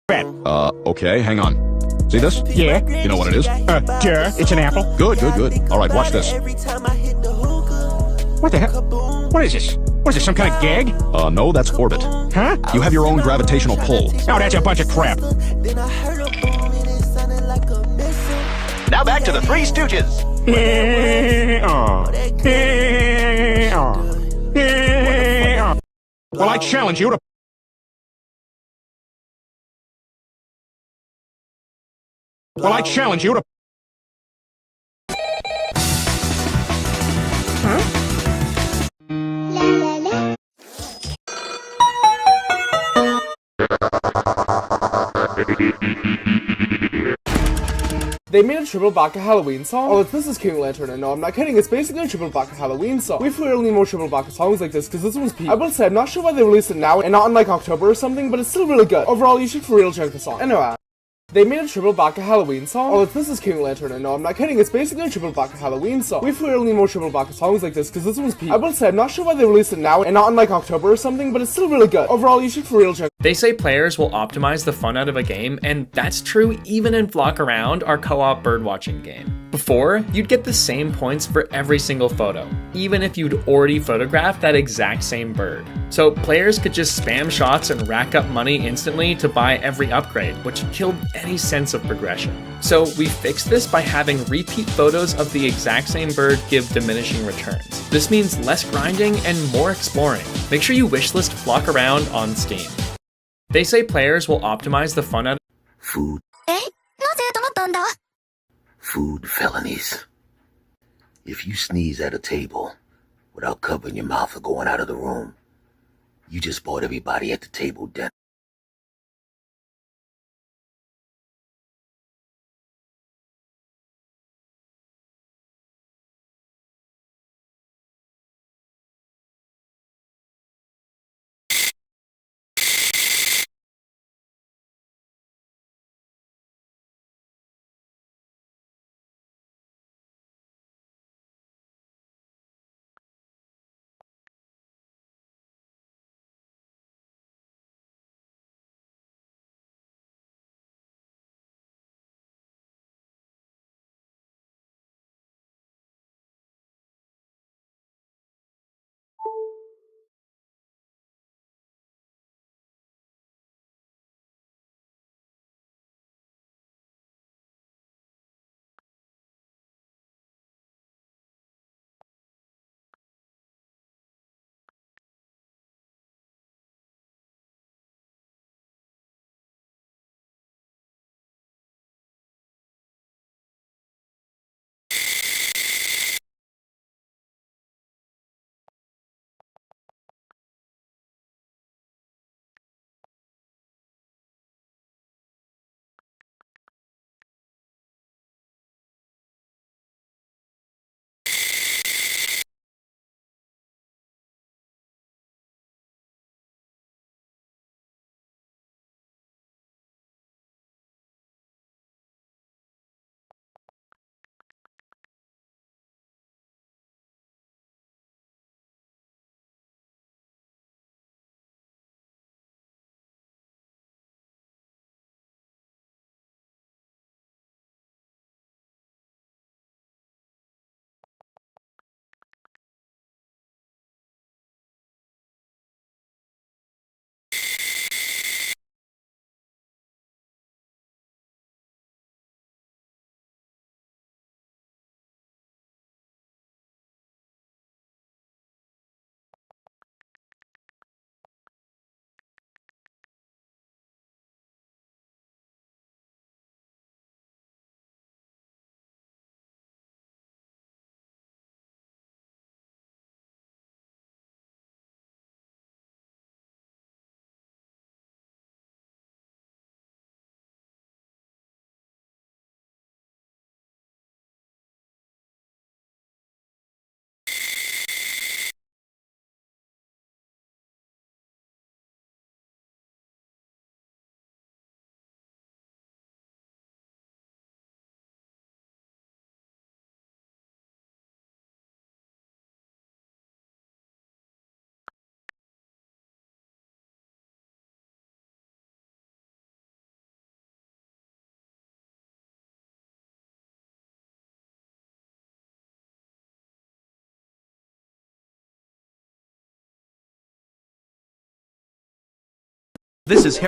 Okay, hang on. See this? Yeah. You know what it is? Duh. It's an apple. Good. All right, watch this. What the hell? What is this? What is this, some kind of gag? No, that's orbit. Huh? You have your own gravitational pull. Oh, that's a bunch of crap. Now back to the Three Stooges. Well, I challenge you to... Well, I challenge you to... They made a triple Baka Halloween song? Oh, this is King Lantern, and no, I'm not kidding, it's basically a triple Baka Halloween song. We really need more triple Baka songs like this, because this one's peak. I will say, I'm not sure why they released it now, and not in like October or something, but it's still really good. Overall, you should for real check the song. Anyway. They made a triple Baka Halloween song? Oh, this is King Lantern, and no, I'm not kidding, it's basically a triple Baka Halloween song. We really need more triple Baka songs like this, because this one's peak. I will say, I'm not sure why they released it now, and not in like October or something, but it's still really good. Overall, you should for real check. They say players will optimize the fun out of a game, and that's true even in Flock Around, our co-op birdwatching game. Before, you'd get the same points for every single photo, even if you'd already photographed that exact same bird. So players could just spam shots and rack up money instantly to buy every upgrade, which killed any sense of progression. So we fixed this by having repeat photos of the exact same bird give diminishing returns. This means less grinding and more exploring. Make sure you wishlist Flock Around on Steam. They say players will optimize the fun out of Food. Food felonies. If you sneeze at a table without covering your mouth or going out of the room, you just bought everybody at the table dinner. This is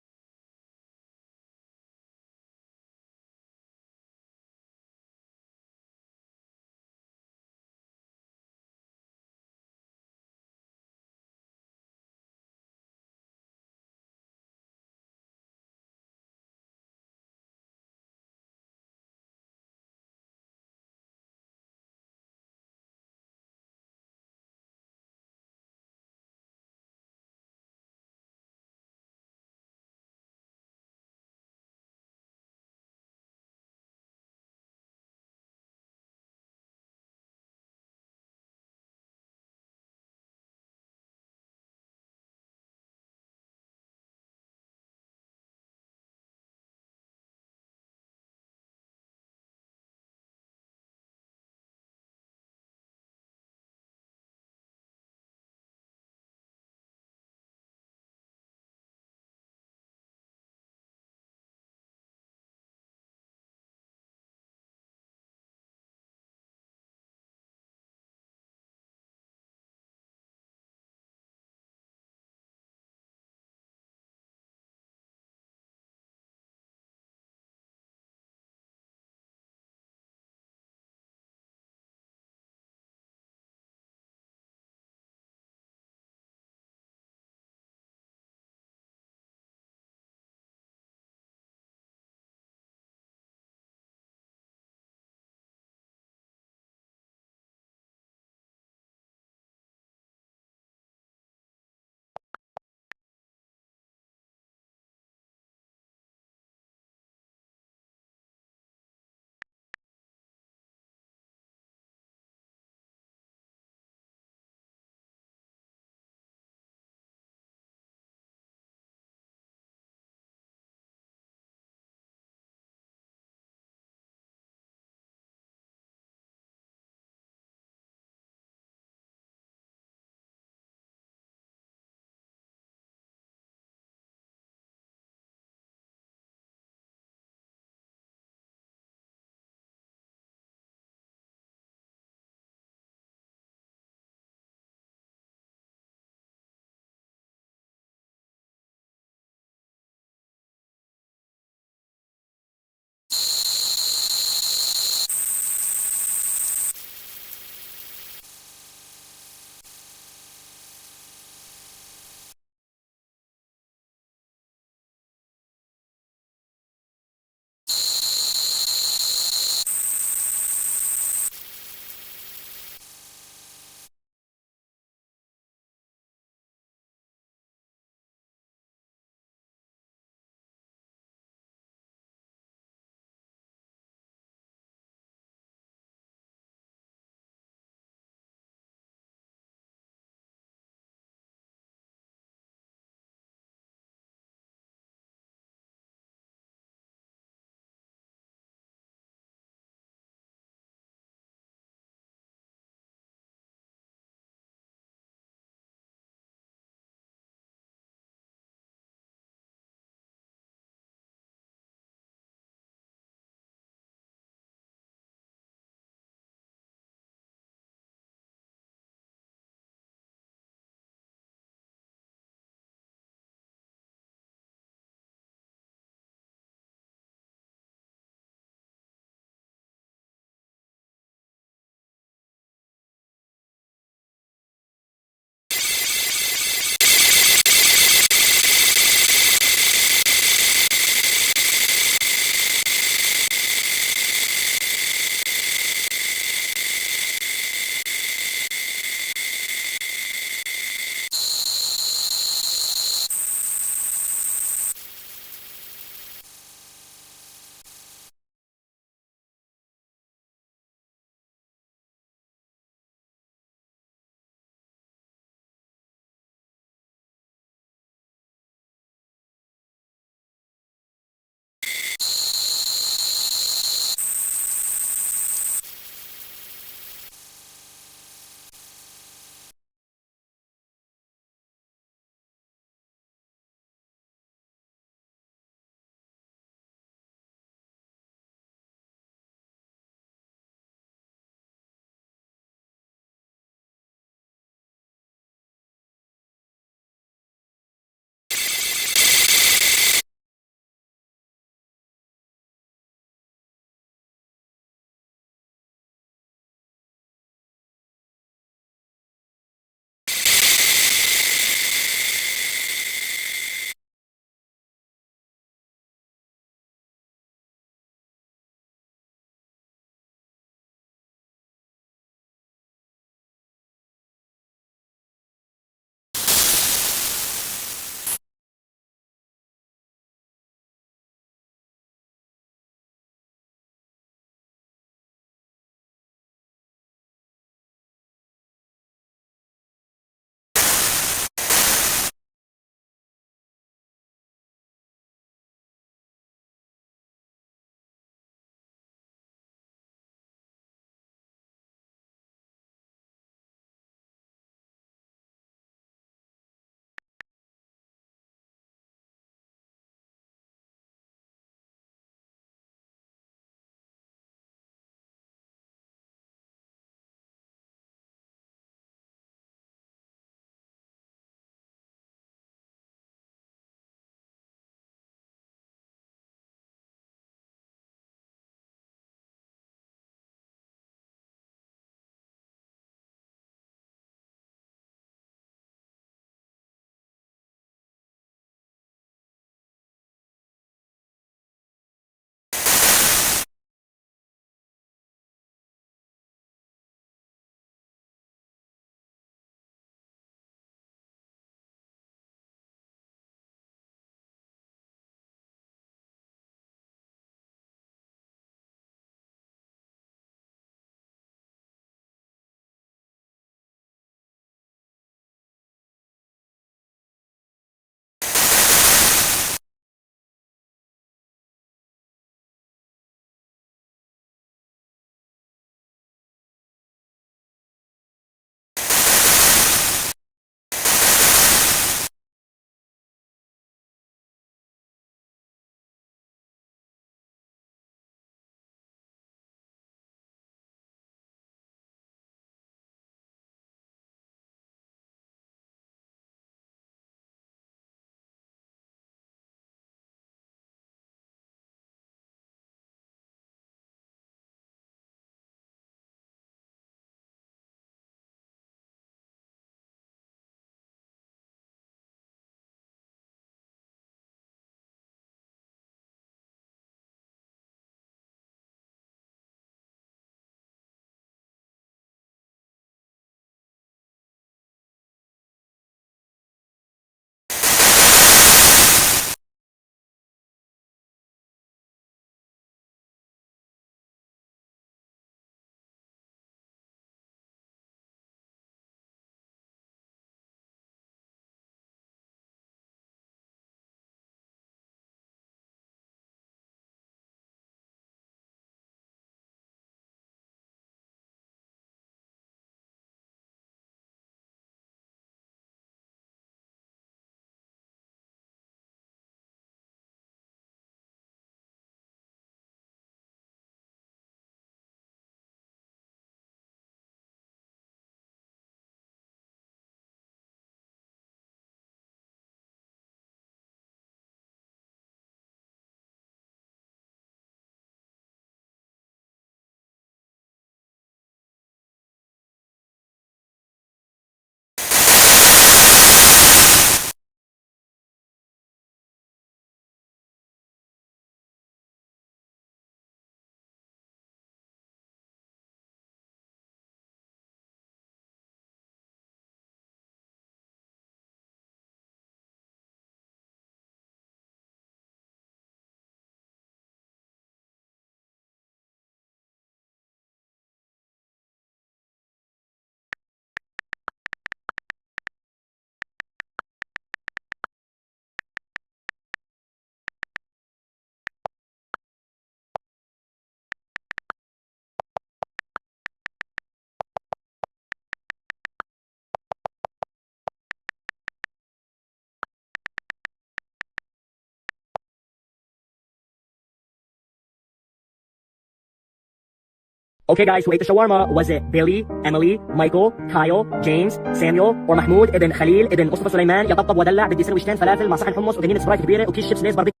Okay guys, who ate the shawarma? Was it Billy, Emily, Michael, Kyle, James, Samuel, or Mahmoud ابن خليل ابن مصطفى سليمان؟ يطبطب ودلع بدي سندويشتين فلافل مع صحن حمص وجنينة سبرايت كبيرة وكيس شيبس ليز باربيكيو.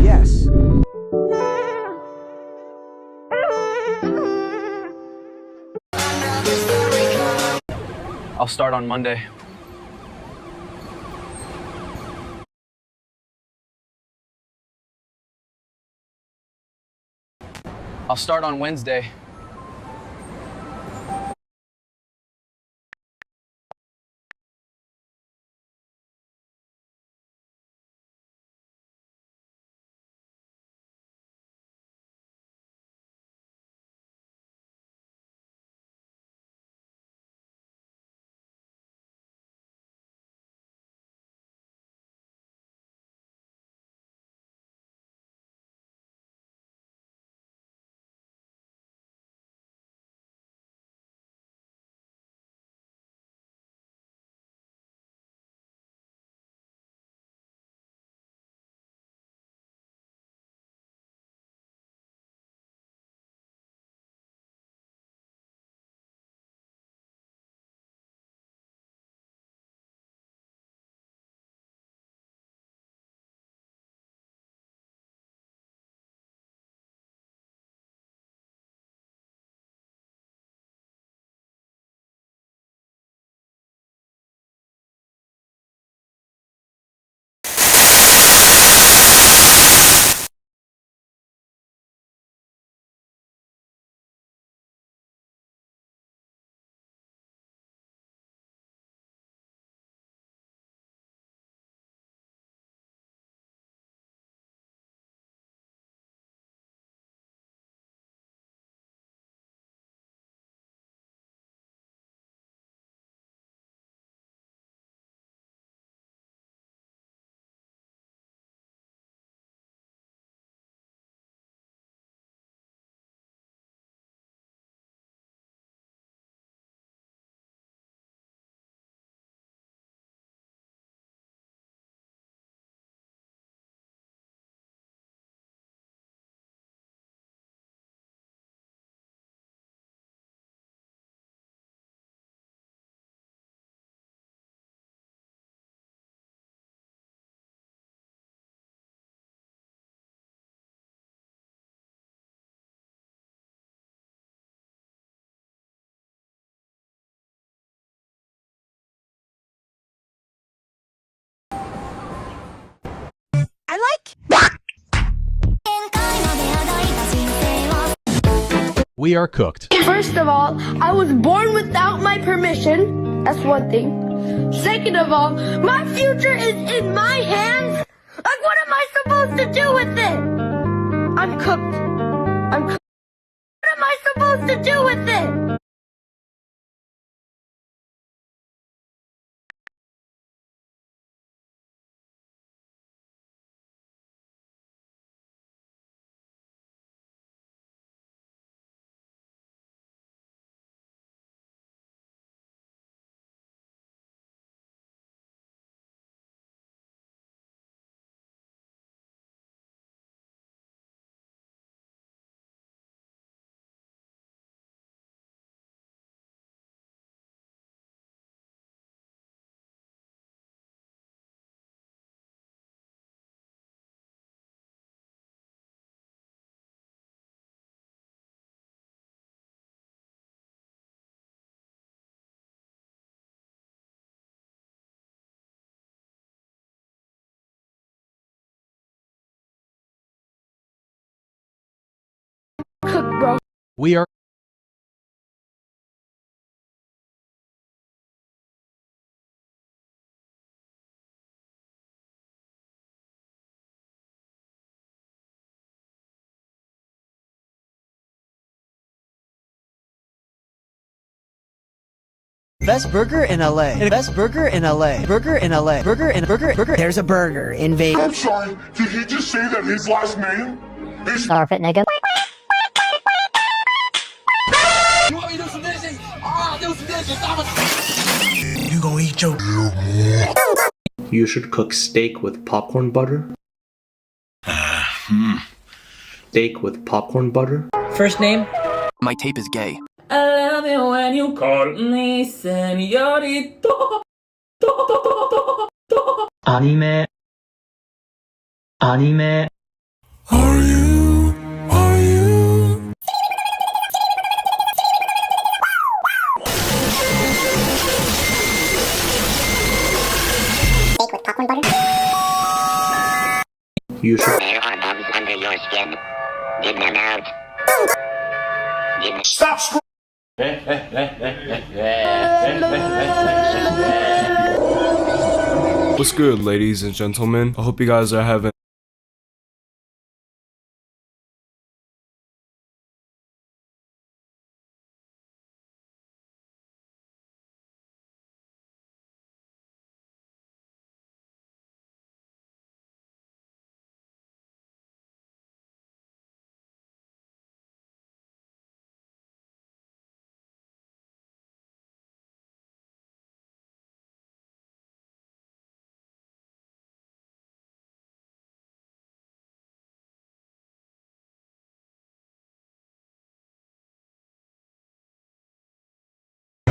Yes. I'll start on Monday. I'll start on Wednesday. We are cooked. First of all, I was born without my permission. That's one thing. Second of all, my future is in my hands. Like, what am I supposed to do with it? I'm cooked. I'm cooked. What am I supposed to do with it? Cooked, bro. We are Best burger in LA. Best burger in LA. Burger in LA. Burger in burger. There's a burger in Vegas. I'm sorry, did he just say that his last name is Starfit nigga. You want me to do some dishes? Oh, do some dishes. You gonna eat your You should cook steak with popcorn butter. Steak with popcorn butter. First name? My tape is gay. I love it when you call me señorito. Anime. Anime. Steak with popcorn butter. You should There are bugs under your skin. Get them out. Stop screaming! What's good, ladies and gentlemen? I hope you guys are having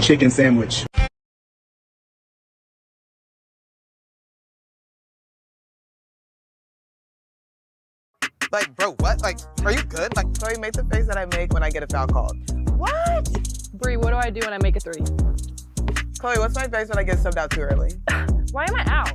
chicken sandwich. Like, bro, what? Like, are you good? Like, Chloe, make the face that I make when I get a foul called. What? Bree, what do I do when I make a 3? Chloe, what's my face when I get subbed out too early? Why am I out?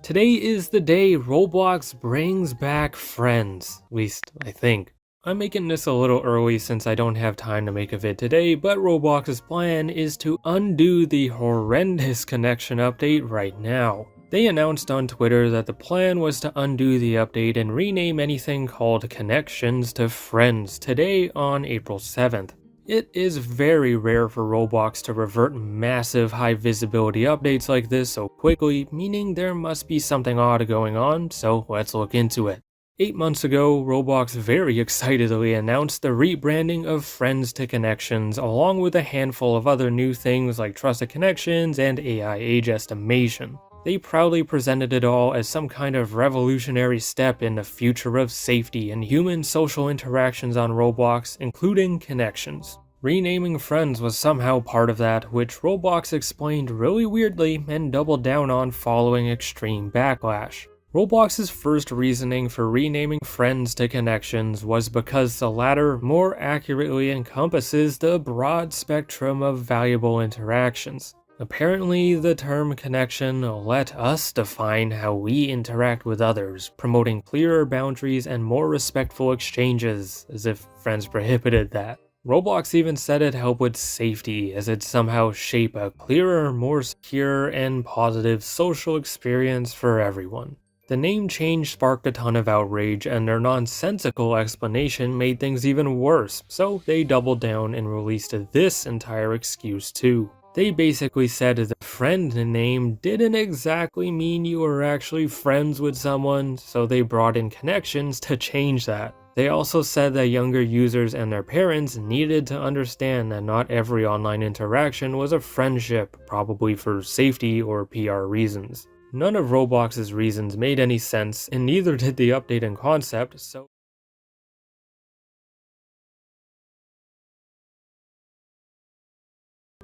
Today is the day Roblox brings back friends. At least, I think. I'm making this a little early since I don't have time to make a vid today, but Roblox's plan is to undo the horrendous connection update right now. They announced on Twitter that the plan was to undo the update and rename anything called Connections to Friends today on April 7th. It is very rare for Roblox to revert massive high visibility updates like this so quickly, meaning there must be something odd going on, so let's look into it. 8 months ago, Roblox very excitedly announced the rebranding of Friends to Connections, along with a handful of other new things like Trusted Connections and AI age estimation. They proudly presented it all as some kind of revolutionary step in the future of safety and human social interactions on Roblox, including connections. Renaming Friends was somehow part of that, which Roblox explained really weirdly and doubled down on following extreme backlash. Roblox's first reasoning for renaming Friends to Connections was because the latter more accurately encompasses the broad spectrum of valuable interactions. Apparently, the term connection let us define how we interact with others, promoting clearer boundaries and more respectful exchanges, as if Friends prohibited that. Roblox even said it helped with safety, as it somehow shape a clearer, more secure, and positive social experience for everyone. The name change sparked a ton of outrage, and their nonsensical explanation made things even worse, so they doubled down and released this entire excuse too. They basically said the friend name didn't exactly mean you were actually friends with someone, so they brought in connections to change that. They also said that younger users and their parents needed to understand that not every online interaction was a friendship, probably for safety or PR reasons. None of Roblox's reasons made any sense, and neither did the update in concept, so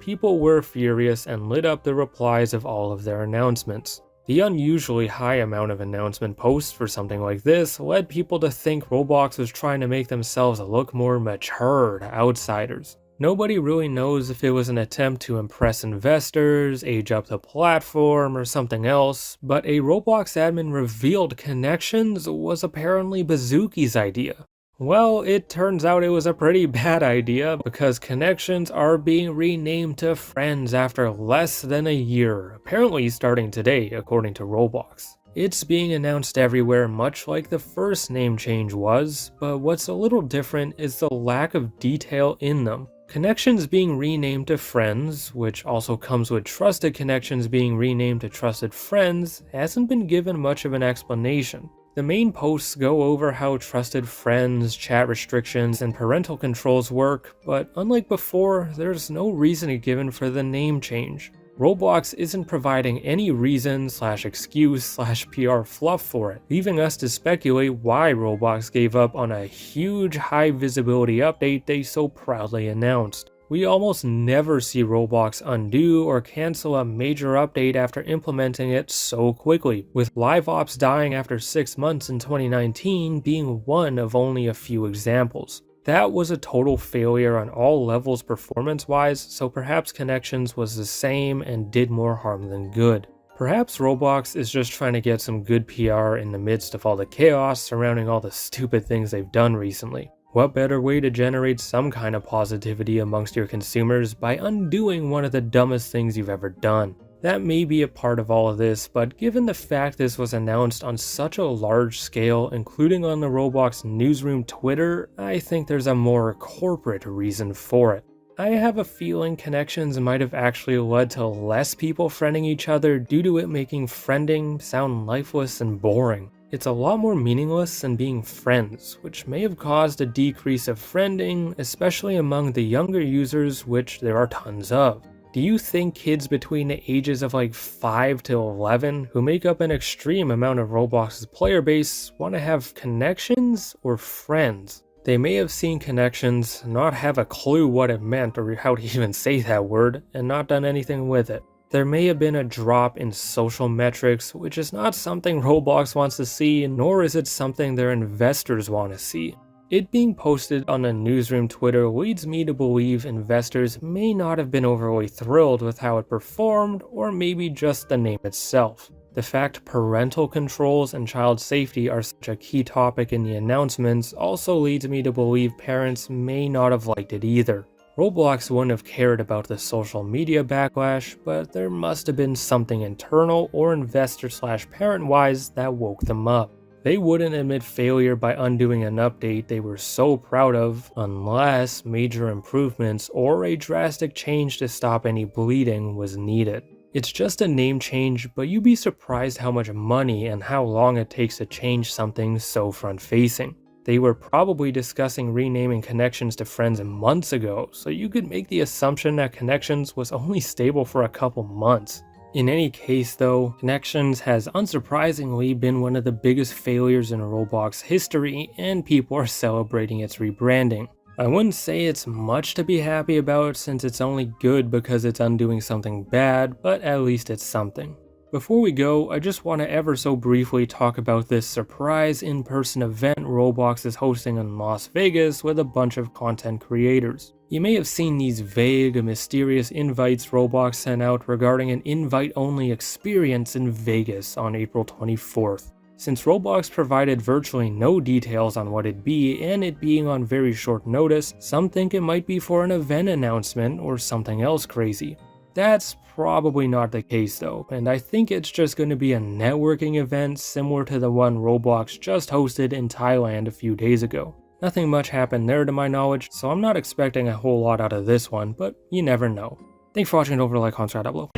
people were furious and lit up the replies of all of their announcements. The unusually high amount of announcement posts for something like this led people to think Roblox was trying to make themselves look more mature to outsiders. Nobody really knows if it was an attempt to impress investors, age up the platform, or something else, but a Roblox admin revealed Connections was apparently Bazooki's idea. Well, it turns out it was a pretty bad idea because Connections are being renamed to Friends after less than a year, apparently starting today according to Roblox. It's being announced everywhere much like the first name change was, but what's a little different is the lack of detail in them. Connections being renamed to Friends, which also comes with Trusted Connections being renamed to Trusted Friends, hasn't been given much of an explanation. The main posts go over how Trusted Friends, chat restrictions, and parental controls work, but unlike before, there's no reason given for the name change. Roblox isn't providing any reason/excuse/PR fluff for it, leaving us to speculate why Roblox gave up on a huge high visibility update they so proudly announced. We almost never see Roblox undo or cancel a major update after implementing it so quickly, with live ops dying after 6 months in 2019 being one of only a few examples. That was a total failure on all levels performance-wise, so perhaps Connections was the same and did more harm than good. Perhaps Roblox is just trying to get some good PR in the midst of all the chaos surrounding all the stupid things they've done recently. What better way to generate some kind of positivity amongst your consumers by undoing one of the dumbest things you've ever done? That may be a part of all of this, but given the fact this was announced on such a large scale, including on the Roblox newsroom Twitter, I think there's a more corporate reason for it. I have a feeling Connections might have actually led to less people friending each other due to it making friending sound lifeless and boring. It's a lot more meaningless than being friends, which may have caused a decrease of friending, especially among the younger users, which there are tons of. Do you think kids between the ages of like 5 to 11, who make up an extreme amount of Roblox's player base, want to have connections or friends? They may have seen Connections, not have a clue what it meant or how to even say that word, and not done anything with it. There may have been a drop in social metrics, which is not something Roblox wants to see, nor is it something their investors want to see. It being posted on the newsroom Twitter leads me to believe investors may not have been overly thrilled with how it performed, or maybe just the name itself. The fact parental controls and child safety are such a key topic in the announcements also leads me to believe parents may not have liked it either. Roblox wouldn't have cared about the social media backlash, but there must have been something internal or investor/parent wise that woke them up. They wouldn't admit failure by undoing an update they were so proud of unless major improvements or a drastic change to stop any bleeding was needed. It's just a name change, but you'd be surprised how much money and how long it takes to change something so front-facing. They were probably discussing renaming Connections to Friends months ago, so you could make the assumption that Connections was only stable for a couple months. In any case though, Connections has unsurprisingly been one of the biggest failures in Roblox history, and people are celebrating its rebranding. I wouldn't say it's much to be happy about since it's only good because it's undoing something bad, but at least it's something. Before we go, I just want to ever so briefly talk about this surprise in-person event Roblox is hosting in Las Vegas with a bunch of content creators. You may have seen these vague, mysterious invites Roblox sent out regarding an invite-only experience in Vegas on April 24th. Since Roblox provided virtually no details on what it'd be, and it being on very short notice, some think it might be for an event announcement or something else crazy. That's probably not the case though, and I think it's just going to be a networking event similar to the one Roblox just hosted in Thailand a few days ago. Nothing much happened there to my knowledge, so I'm not expecting a whole lot out of this one, but you never know. Thanks for watching, over, like, comment, subscribe down below.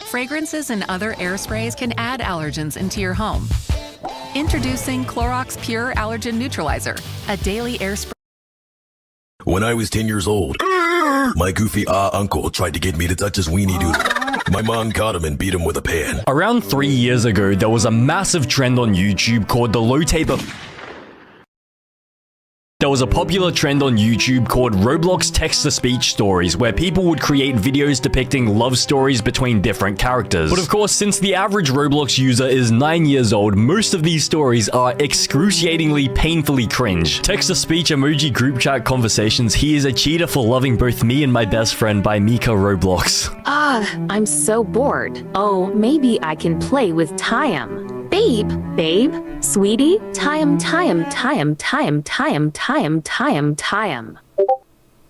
Fragrances and other air sprays can add allergens into your home. Introducing Clorox Pure Allergen Neutralizer, a daily air spray. When I was 10 years old, my goofy uncle tried to get me to touch his weenie doodle. My mom caught him and beat him with a pan. Around 3 years ago, there was a massive trend on YouTube called the low taper. There was a popular trend on YouTube called Roblox text-to-speech stories, where people would create videos depicting love stories between different characters. But of course, since the average Roblox user is 9 years old, most of these stories are excruciatingly painfully cringe. Text-to-speech emoji group chat conversations, he is a cheater for loving both me and my best friend by Mika Roblox. I'm so bored. Oh, maybe I can play with Tyam. Babe, sweetie, Tyam.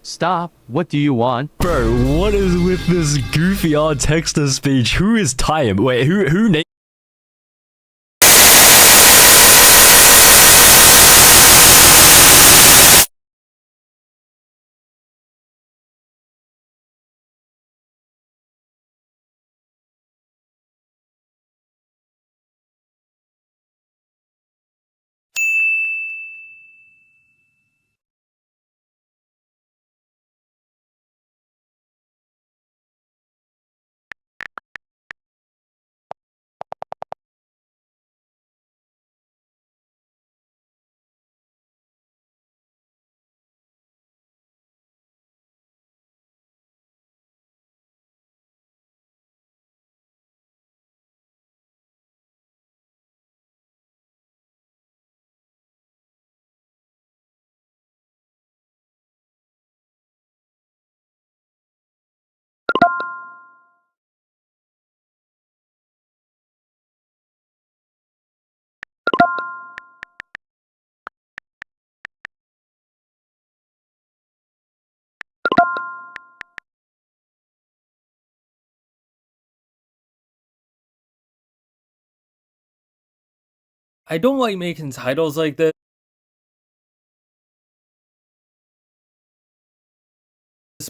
Stop. What do you want? Bro, what is with this goofy text-to-speech? Who is Tyam? Wait, who named I don't like making titles like this,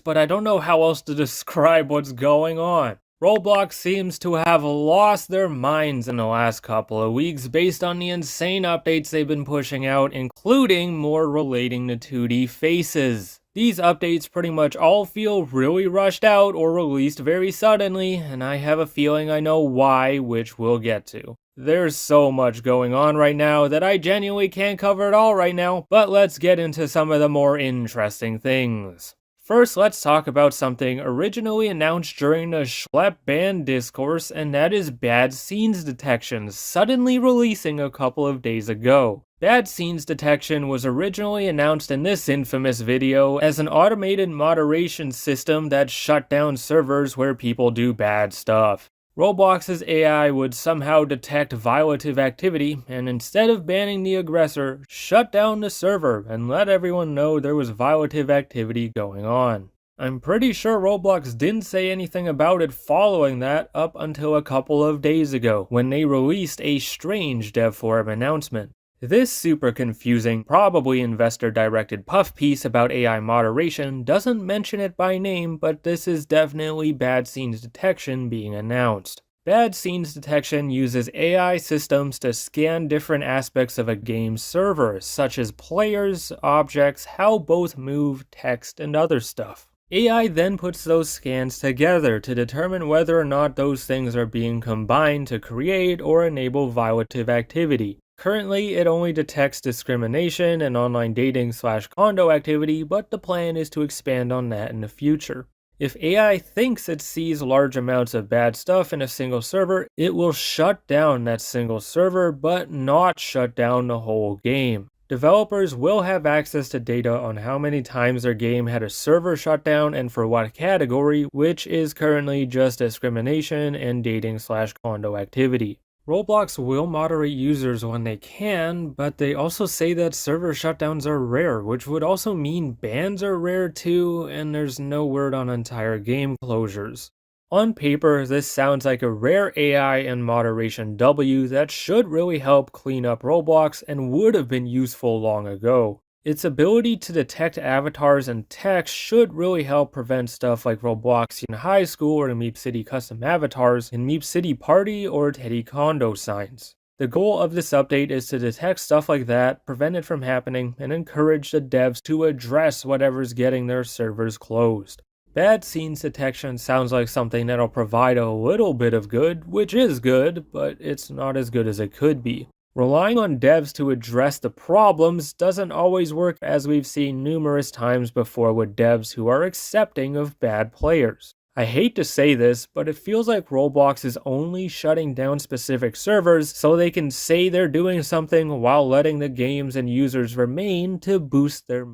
but I don't know how else to describe what's going on. Roblox seems to have lost their minds in the last couple of weeks based on the insane updates they've been pushing out, including more relating to 2D faces. These updates pretty much all feel really rushed out or released very suddenly, and I have a feeling I know why, which we'll get to. There's so much going on right now that I genuinely can't cover it all right now, but let's get into some of the more interesting things. First, let's talk about something originally announced during the Schlep ban discourse, and that is bad scenes detection, suddenly releasing a couple of days ago. Bad scenes detection was originally announced in this infamous video as an automated moderation system that shut down servers where people do bad stuff. Roblox's AI would somehow detect violative activity, and instead of banning the aggressor, shut down the server and let everyone know there was violative activity going on. I'm pretty sure Roblox didn't say anything about it following that up until a couple of days ago, when they released a strange dev forum announcement. This super confusing, probably investor-directed puff piece about AI moderation doesn't mention it by name, but this is definitely bad scenes detection being announced. Bad scenes detection uses AI systems to scan different aspects of a game's server, such as players, objects, how both move, text, and other stuff. AI then puts those scans together to determine whether or not those things are being combined to create or enable violative activity. Currently, it only detects discrimination and online dating/condo activity, but the plan is to expand on that in the future. If AI thinks it sees large amounts of bad stuff in a single server, it will shut down that single server, but not shut down the whole game. Developers will have access to data on how many times their game had a server shut down and for what category, which is currently just discrimination and dating/condo activity. Roblox will moderate users when they can, but they also say that server shutdowns are rare, which would also mean bans are rare too, and there's no word on entire game closures. On paper, this sounds like a rare AI and moderation W that should really help clean up Roblox and would have been useful long ago. Its ability to detect avatars and text should really help prevent stuff like Robloxian High School or Meep City custom avatars in Meep City Party or Teddy Condo signs. The goal of this update is to detect stuff like that, prevent it from happening, and encourage the devs to address whatever's getting their servers closed. Bad scenes detection sounds like something that'll provide a little bit of good, which is good, but it's not as good as it could be. Relying on devs to address the problems doesn't always work, as we've seen numerous times before with devs who are accepting of bad players. I hate to say this, but it feels like Roblox is only shutting down specific servers so they can say they're doing something while letting the games and users remain to boost their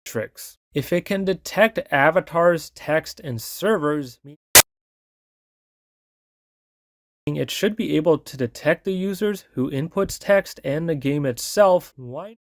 tricks. If it can detect avatars, text, and servers, it should be able to detect the users who inputs text and the game itself. Why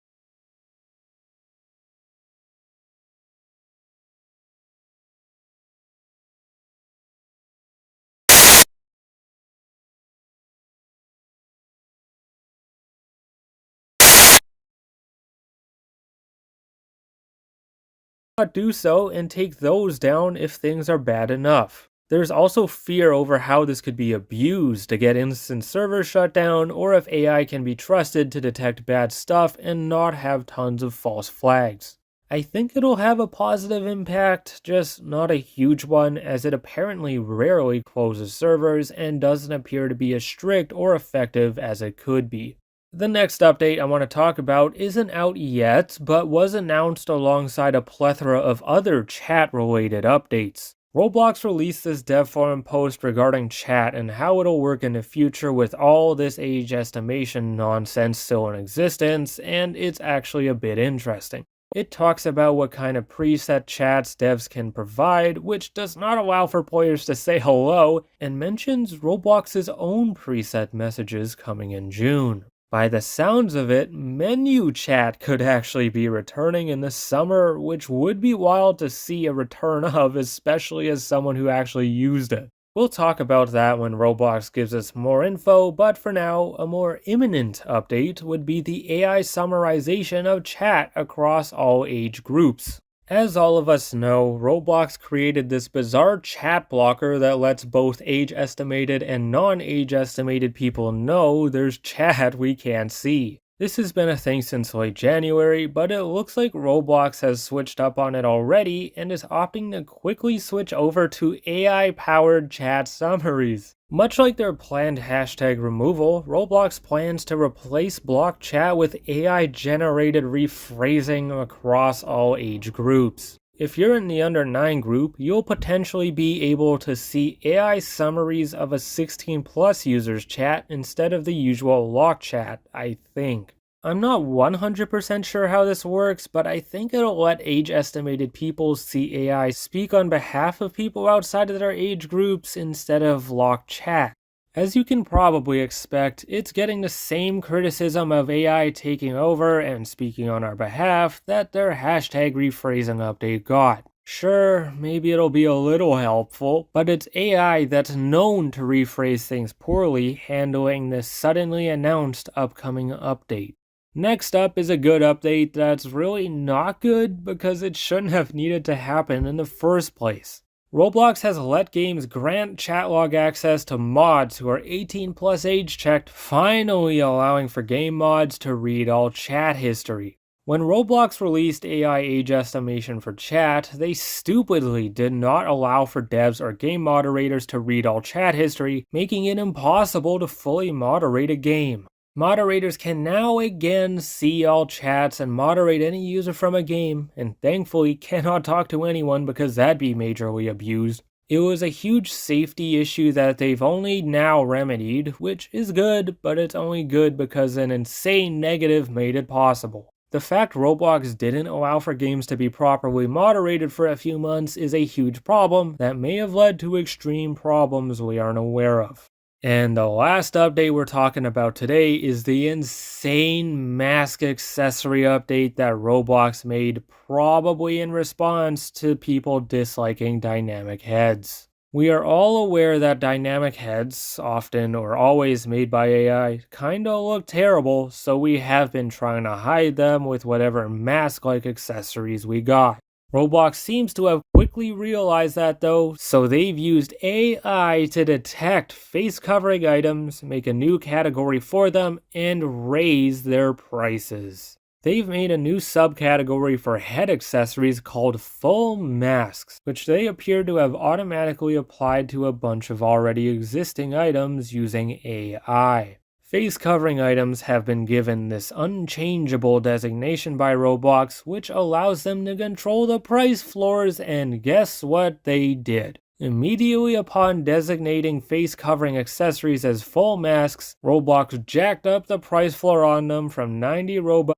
not do so and take those down if things are bad enough? There's also fear over how this could be abused to get instant servers shut down, or if AI can be trusted to detect bad stuff and not have tons of false flags. I think it'll have a positive impact, just not a huge one, as it apparently rarely closes servers and doesn't appear to be as strict or effective as it could be. The next update I want to talk about isn't out yet, but was announced alongside a plethora of other chat-related updates. Roblox released this dev forum post regarding chat and how it'll work in the future with all this age estimation nonsense still in existence, and it's actually a bit interesting. It talks about what kind of preset chats devs can provide, which does not allow for players to say hello, and mentions Roblox's own preset messages coming in June. By the sounds of it, menu chat could actually be returning in the summer, which would be wild to see a return of, especially as someone who actually used it. We'll talk about that when Roblox gives us more info, but for now, a more imminent update would be the AI summarization of chat across all age groups. As all of us know, Roblox created this bizarre chat blocker that lets both age-estimated and non-age-estimated people know there's chat we can't see. This has been a thing since late January, but it looks like Roblox has switched up on it already and is opting to quickly switch over to AI-powered chat summaries. Much like their planned hashtag removal, Roblox plans to replace block chat with AI-generated rephrasing across all age groups. If you're in the under 9 group, you'll potentially be able to see AI summaries of a 16+ user's chat instead of the usual lock chat, I think. I'm not 100% sure how this works, but I think it'll let age-estimated people see AI speak on behalf of people outside of their age groups instead of lock chat. As you can probably expect, it's getting the same criticism of AI taking over and speaking on our behalf that their hashtag rephrasing update got. Sure, maybe it'll be a little helpful, but it's AI that's known to rephrase things poorly handling this suddenly announced upcoming update. Next up is a good update that's really not good because it shouldn't have needed to happen in the first place. Roblox has let games grant chat log access to mods who are 18+ age checked, finally allowing for game mods to read all chat history. When Roblox released AI age estimation for chat, they stupidly did not allow for devs or game moderators to read all chat history, making it impossible to fully moderate a game. Moderators can now again see all chats and moderate any user from a game, and thankfully cannot talk to anyone because that'd be majorly abused. It was a huge safety issue that they've only now remedied, which is good, but it's only good because an insane negative made it possible. The fact Roblox didn't allow for games to be properly moderated for a few months is a huge problem that may have led to extreme problems we aren't aware of. And the last update we're talking about today is the insane mask accessory update that Roblox made, probably in response to people disliking dynamic heads. We are all aware that dynamic heads, often or always made by AI, kinda look terrible, so we have been trying to hide them with whatever mask-like accessories we got. Roblox seems to have quickly realized that though, so they've used AI to detect face-covering items, make a new category for them, and raise their prices. They've made a new subcategory for head accessories called full masks, which they appear to have automatically applied to a bunch of already existing items using AI. Face covering items have been given this unchangeable designation by Roblox, which allows them to control the price floors, and guess what they did? Immediately upon designating face covering accessories as full masks, Roblox jacked up the price floor on them from 90 Robux.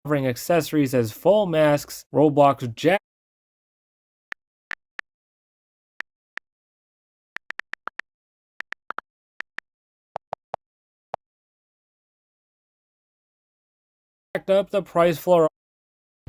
Covering accessories as full masks, Roblox jacked up the price floor.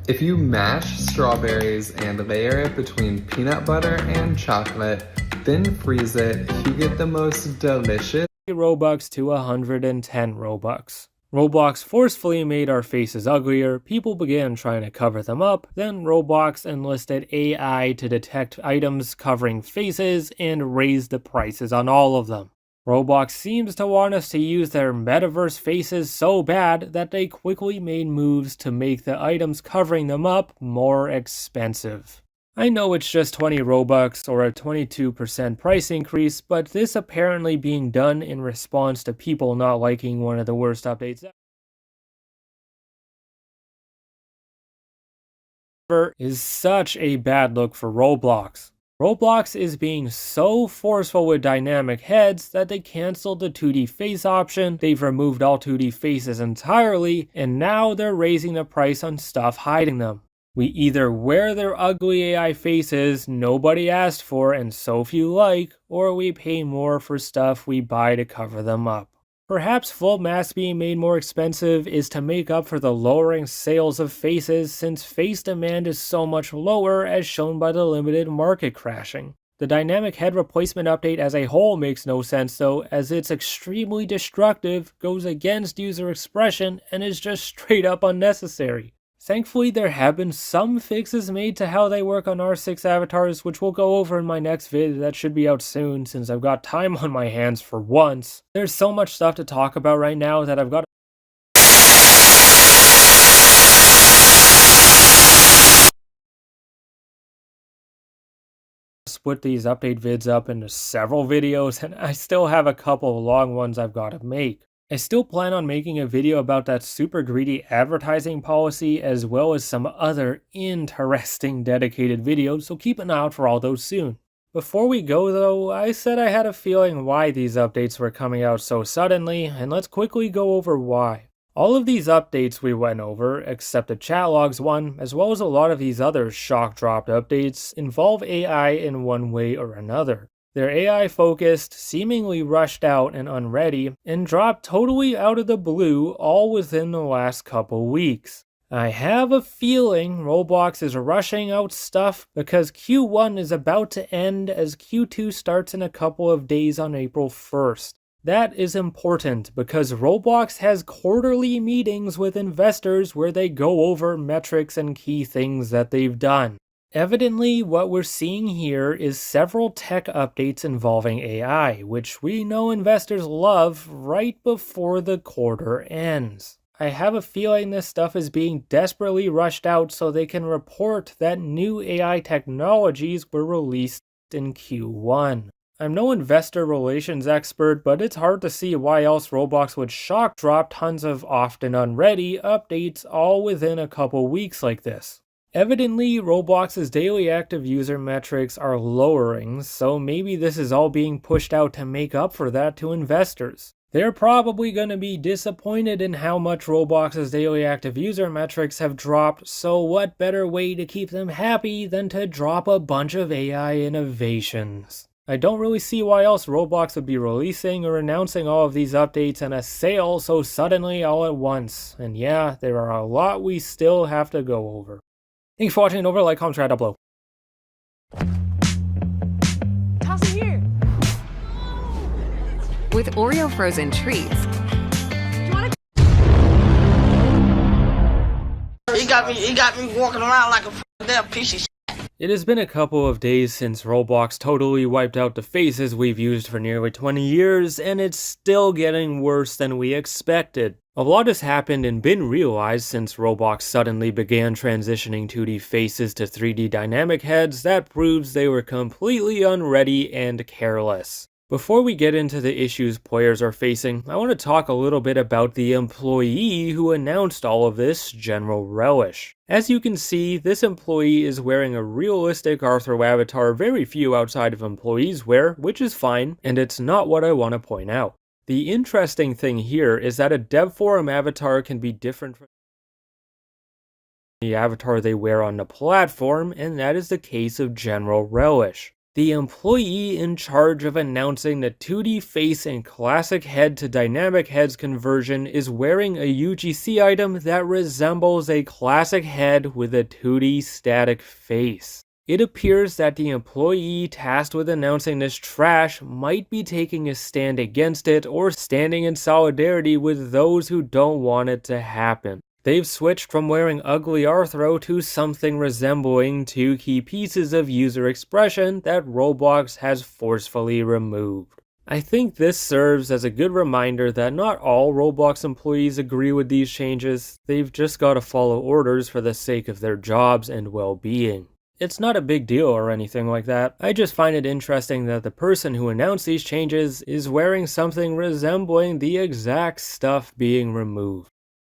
If you mash strawberries and layer it between peanut butter and chocolate, then freeze it, you get the most delicious Robux to 110 Robux. Roblox forcefully made our faces uglier, people began trying to cover them up, then Roblox enlisted AI to detect items covering faces and raised the prices on all of them. Roblox seems to want us to use their metaverse faces so bad that they quickly made moves to make the items covering them up more expensive. I know it's just 20 Robux or a 22% price increase, but this apparently being done in response to people not liking one of the worst updates ever is such a bad look for Roblox. Roblox is being so forceful with dynamic heads that they canceled the 2D face option, they've removed all 2D faces entirely, and now they're raising the price on stuff hiding them. We either wear their ugly AI faces nobody asked for and so few like, or we pay more for stuff we buy to cover them up. Perhaps full masks being made more expensive is to make up for the lowering sales of faces since face demand is so much lower as shown by the limited market crashing. The dynamic head replacement update as a whole makes no sense though, as it's extremely destructive, goes against user expression, and is just straight up unnecessary. Thankfully, there have been some fixes made to how they work on R6 avatars, which we'll go over in my next vid that should be out soon since I've got time on my hands for once. There's so much stuff to talk about right now that I've got split these update vids up into several videos, and I still have a couple of long ones I've got to make. I still plan on making a video about that super greedy advertising policy as well as some other interesting dedicated videos, so keep an eye out for all those soon. Before we go though, I said I had a feeling why these updates were coming out so suddenly, and let's quickly go over why. All of these updates we went over, except the chat logs one, as well as a lot of these other shock dropped updates, involve AI in one way or another. They're AI focused, seemingly rushed out and unready, and dropped totally out of the blue all within the last couple weeks. I have a feeling Roblox is rushing out stuff because Q1 is about to end as Q2 starts in a couple of days on April 1st. That is important because Roblox has quarterly meetings with investors where they go over metrics and key things that they've done. Evidently, what we're seeing here is several tech updates involving AI, which we know investors love right before the quarter ends. I have a feeling this stuff is being desperately rushed out so they can report that new AI technologies were released in Q1. I'm no investor relations expert, but it's hard to see why else Roblox would shock drop tons of often unready updates all within a couple weeks like this. Evidently, Roblox's daily active user metrics are lowering, so maybe this is all being pushed out to make up for that to investors. They're probably going to be disappointed in how much Roblox's daily active user metrics have dropped, so what better way to keep them happy than to drop a bunch of AI innovations? I don't really see why else Roblox would be releasing or announcing all of these updates in a sale so suddenly all at once, and yeah, there are a lot we still have to go over. Thanks for watching, over, like, comment, share, upload. Toss it here. With Oreo frozen treats, He got me walking around like a damn piece of shit. It has been a couple of days since Roblox totally wiped out the faces we've used for nearly 20 years, and it's still getting worse than we expected. A lot has happened and been realized since Roblox suddenly began transitioning 2D faces to 3D dynamic heads that proves they were completely unready and careless. Before we get into the issues players are facing, I want to talk a little bit about the employee who announced all of this, General Relish. As you can see, this employee is wearing a realistic Arthro avatar very few outside of employees wear, which is fine, and it's not what I want to point out. The interesting thing here is that a dev forum avatar can be different from the avatar they wear on the platform, and that is the case of General Relish. The employee in charge of announcing the 2D face and classic head to dynamic heads conversion is wearing a UGC item that resembles a classic head with a 2D static face. It appears that the employee tasked with announcing this trash might be taking a stand against it or standing in solidarity with those who don't want it to happen. They've switched from wearing ugly Arthro to something resembling two key pieces of user expression that Roblox has forcefully removed. I think this serves as a good reminder that not all Roblox employees agree with these changes, they've just got to follow orders for the sake of their jobs and well-being. It's not a big deal or anything like that, I just find it interesting that the person who announced these changes is wearing something resembling the exact stuff being removed.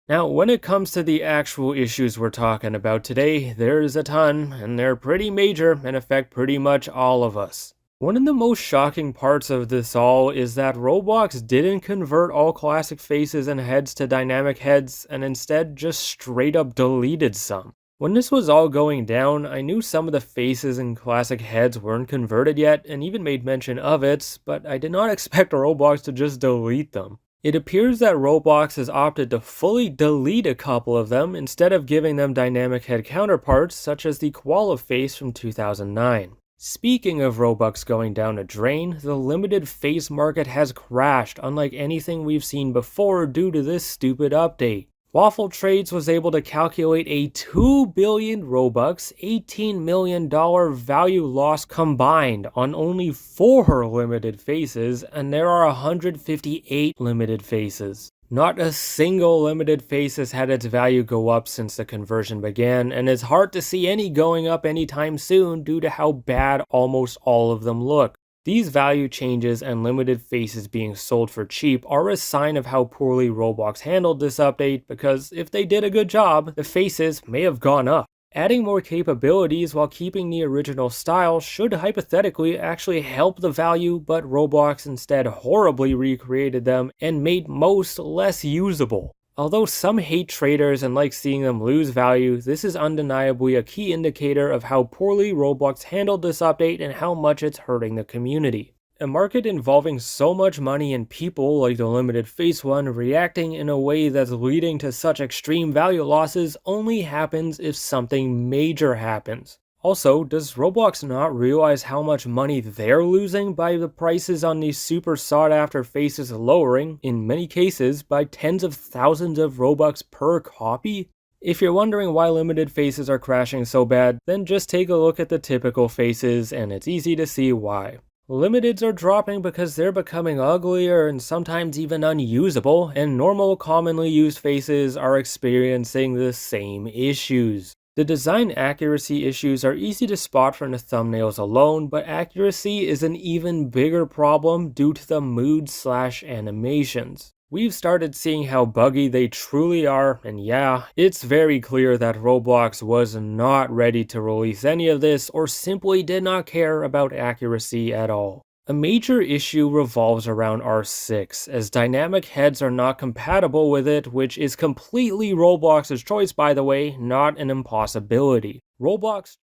Now, when it comes to the actual issues we're talking about today, there's a ton, and they're pretty major and affect pretty much all of us. One of the most shocking parts of this all is that Roblox didn't convert all classic faces and heads to dynamic heads, and instead just straight up deleted some. When this was all going down, I knew some of the faces in classic heads weren't converted yet and even made mention of it, but I did not expect Roblox to just delete them. It appears that Roblox has opted to fully delete a couple of them instead of giving them dynamic head counterparts such as the koala face from 2009. Speaking of Robux going down a drain, the limited face market has crashed unlike anything we've seen before due to this stupid update. Waffle Trades was able to calculate a 2 billion Robux, $18 million value loss combined on only 4 limited faces, and there are 158 limited faces. Not a single limited face has had its value go up since the conversion began, and it's hard to see any going up anytime soon due to how bad almost all of them look. These value changes and limited faces being sold for cheap are a sign of how poorly Roblox handled this update, because if they did a good job, the faces may have gone up. Adding more capabilities while keeping the original style should hypothetically actually help the value, but Roblox instead horribly recreated them and made most less usable. Although some hate traders and like seeing them lose value, this is undeniably a key indicator of how poorly Roblox handled this update and how much it's hurting the community. A market involving so much money and people like the limited face one reacting in a way that's leading to such extreme value losses only happens if something major happens. Also, does Roblox not realize how much money they're losing by the prices on these super sought after faces lowering, in many cases, by tens of thousands of Robux per copy? If you're wondering why limited faces are crashing so bad, then just take a look at the typical faces and it's easy to see why. Limiteds are dropping because they're becoming uglier and sometimes even unusable, and normal commonly used faces are experiencing the same issues. The design accuracy issues are easy to spot from the thumbnails alone, but accuracy is an even bigger problem due to the mood/animations. We've started seeing how buggy they truly are, and yeah, it's very clear that Roblox was not ready to release any of this or simply did not care about accuracy at all. A major issue revolves around R6, as dynamic heads are not compatible with it, which is completely Roblox's choice by the way, not an impossibility. Roblox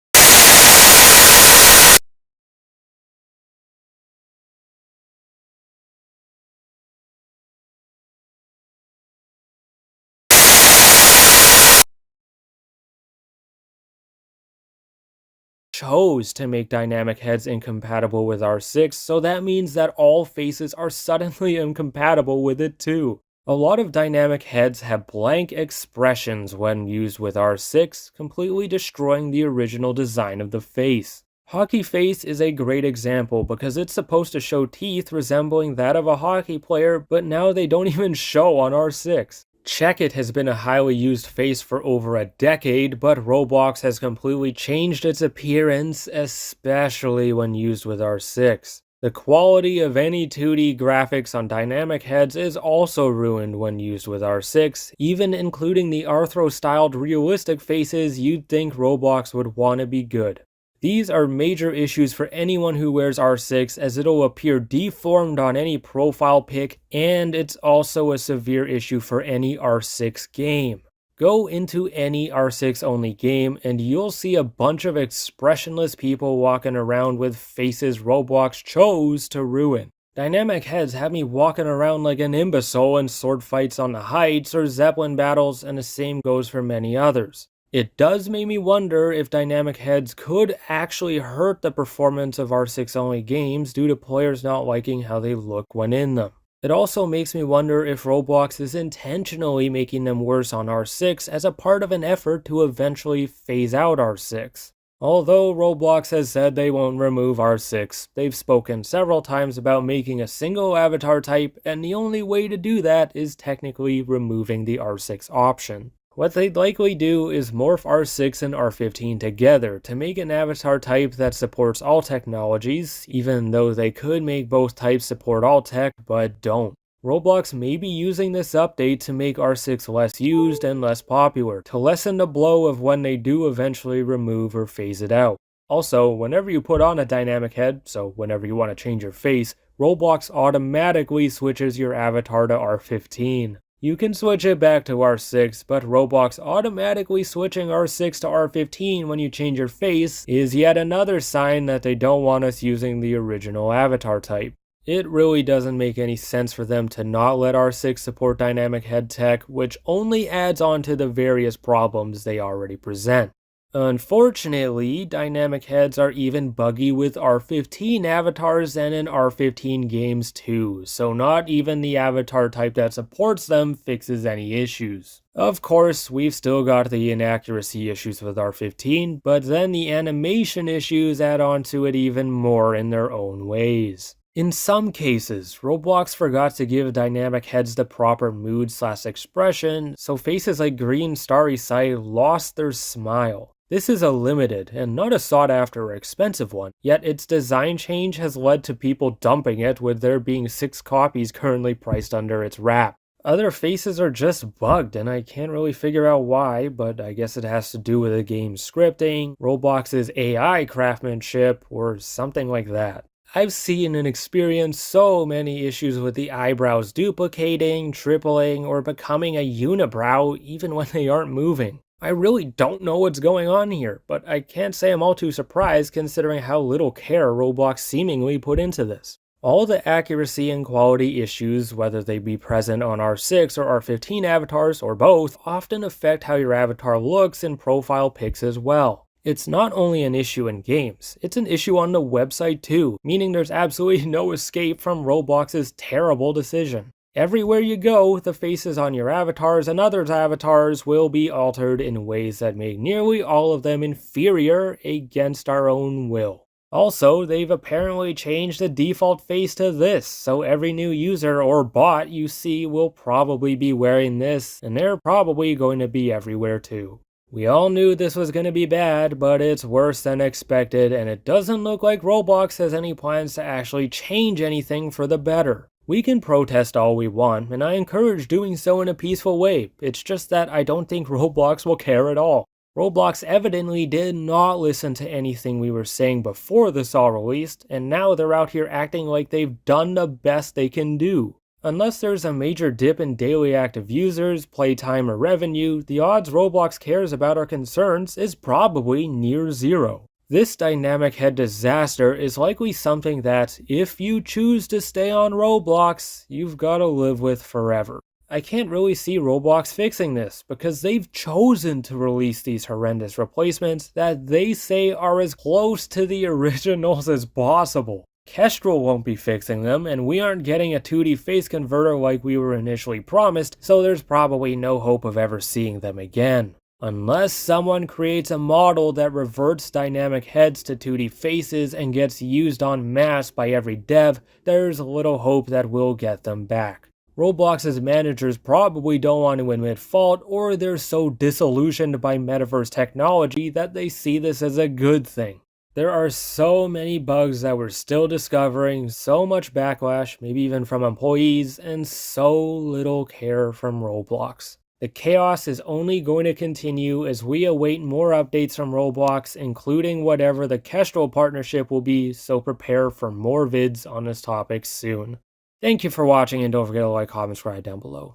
chose to make dynamic heads incompatible with R6, so that means that all faces are suddenly incompatible with it too. A lot of dynamic heads have blank expressions when used with R6, completely destroying the original design of the face. Hockey face is a great example because it's supposed to show teeth resembling that of a hockey player, but now they don't even show on R6. Check It has been a highly used face for over a decade, but Roblox has completely changed its appearance, especially when used with R6. The quality of any 2D graphics on dynamic heads is also ruined when used with R6, even including the Arthro-styled realistic faces you'd think Roblox would want to be good. These are major issues for anyone who wears R6 as it'll appear deformed on any profile pic, and it's also a severe issue for any R6 game. Go into any R6 only game and you'll see a bunch of expressionless people walking around with faces Roblox chose to ruin. Dynamic heads have me walking around like an imbecile in sword fights on the heights or Zeppelin battles, and the same goes for many others. It does make me wonder if dynamic heads could actually hurt the performance of R6 only games due to players not liking how they look when in them. It also makes me wonder if Roblox is intentionally making them worse on R6 as a part of an effort to eventually phase out R6. Although Roblox has said they won't remove R6, they've spoken several times about making a single avatar type, and the only way to do that is technically removing the R6 option. What they'd likely do is morph R6 and R15 together to make an avatar type that supports all technologies, even though they could make both types support all tech, but don't. Roblox may be using this update to make R6 less used and less popular, to lessen the blow of when they do eventually remove or phase it out. Also, whenever you put on a dynamic head, so whenever you want to change your face, Roblox automatically switches your avatar to R15. You can switch it back to R6, but Roblox automatically switching R6 to R15 when you change your face is yet another sign that they don't want us using the original avatar type. It really doesn't make any sense for them to not let R6 support dynamic head tech, which only adds on to the various problems they already present. Unfortunately, dynamic heads are even buggy with R15 avatars and in R15 games too, so not even the avatar type that supports them fixes any issues. Of course, we've still got the inaccuracy issues with R15, but then the animation issues add on to it even more in their own ways. In some cases, Roblox forgot to give dynamic heads the proper mood/expression, so faces like Green Starry Sight lost their smile. This is a limited and not a sought after or expensive one, yet its design change has led to people dumping it, with there being 6 copies currently priced under its wrap. Other faces are just bugged and I can't really figure out why, but I guess it has to do with the game's scripting, Roblox's AI craftsmanship, or something like that. I've seen and experienced so many issues with the eyebrows duplicating, tripling, or becoming a unibrow even when they aren't moving. I really don't know what's going on here, but I can't say I'm all too surprised considering how little care Roblox seemingly put into this. All the accuracy and quality issues, whether they be present on R6 or R15 avatars or both, often affect how your avatar looks in profile pics as well. It's not only an issue in games, it's an issue on the website too, meaning there's absolutely no escape from Roblox's terrible decision. Everywhere you go, the faces on your avatars and others' avatars will be altered in ways that make nearly all of them inferior against our own will. Also, they've apparently changed the default face to this, so every new user or bot you see will probably be wearing this, and they're probably going to be everywhere too. We all knew this was going to be bad, but it's worse than expected, and it doesn't look like Roblox has any plans to actually change anything for the better. We can protest all we want, and I encourage doing so in a peaceful way. It's just that I don't think Roblox will care at all. Roblox evidently did not listen to anything we were saying before this all released, and now they're out here acting like they've done the best they can do. Unless there's a major dip in daily active users, playtime, or revenue, the odds Roblox cares about our concerns is probably near zero. This dynamic head disaster is likely something that, if you choose to stay on Roblox, you've gotta live with forever. I can't really see Roblox fixing this, because they've chosen to release these horrendous replacements that they say are as close to the originals as possible. Kestrel won't be fixing them, and we aren't getting a 2D face converter like we were initially promised, so there's probably no hope of ever seeing them again. Unless someone creates a model that reverts dynamic heads to 2D faces and gets used en masse by every dev, there's little hope that we'll get them back. Roblox's managers probably don't want to admit fault, or they're so disillusioned by metaverse technology that they see this as a good thing. There are so many bugs that we're still discovering, so much backlash, maybe even from employees, and so little care from Roblox. The chaos is only going to continue as we await more updates from Roblox, including whatever the Kestrel partnership will be, so prepare for more vids on this topic soon. Thank you for watching, and don't forget to like, comment, subscribe down below.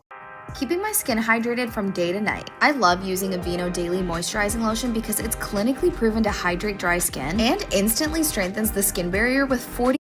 Keeping my skin hydrated from day to night. I love using Aveeno Daily Moisturizing Lotion because it's clinically proven to hydrate dry skin and instantly strengthens the skin barrier with 40.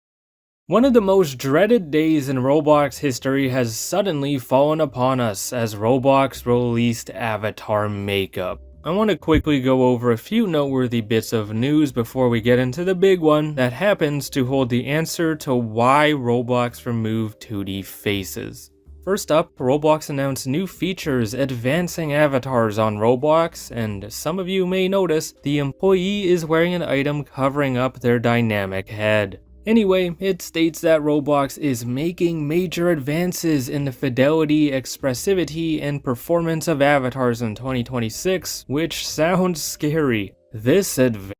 One of the most dreaded days in Roblox history has suddenly fallen upon us as Roblox released avatar makeup. I want to quickly go over a few noteworthy bits of news before we get into the big one that happens to hold the answer to why Roblox removed 2D faces. First up, Roblox announced new features advancing avatars on Roblox, and some of you may notice the employee is wearing an item covering up their dynamic head. Anyway, it states that Roblox is making major advances in the fidelity, expressivity, and performance of avatars in 2026, which sounds scary. This advance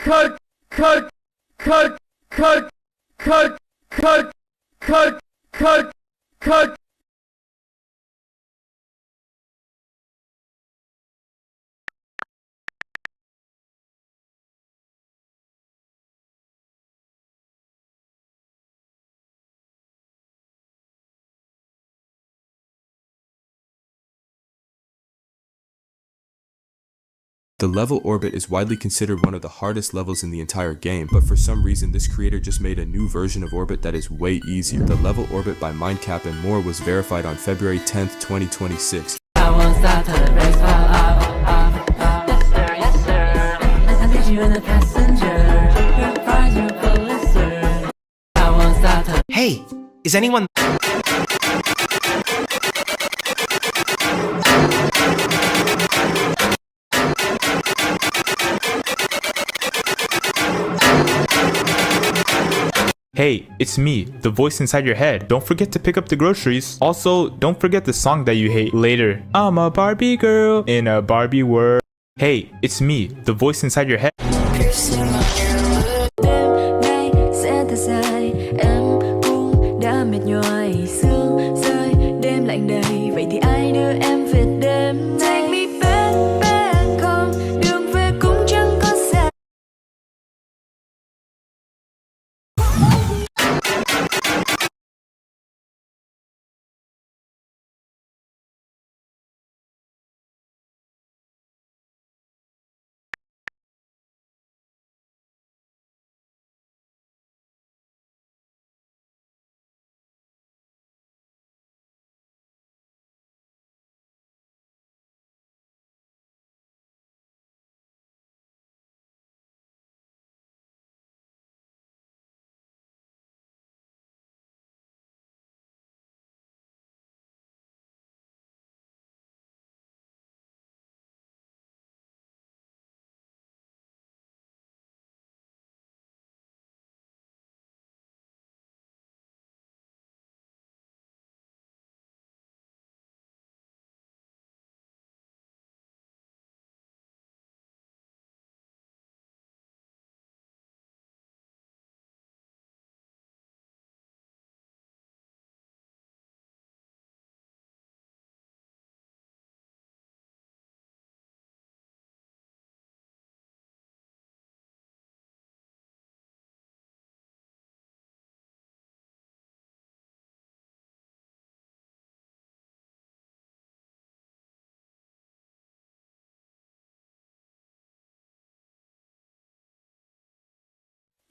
cut, cut, cut, cut, cut, cut, cut, cut, cut. The level orbit is widely considered one of the hardest levels in the entire game, but for some reason this creator just made a new version of orbit that is way easier. The level orbit by Mindcap and more was verified on February 10th, 2026. I won't stop till the brakes fall off. Yes sir. I need you in the passenger. Your prize, your Pulitzer. I won't stop till. Hey, is anyone... Hey, it's me, the voice inside your head. Don't forget to pick up the groceries. Also, don't forget the song that you hate later. I'm a Barbie girl in a Barbie world. Hey, it's me, the voice inside your head.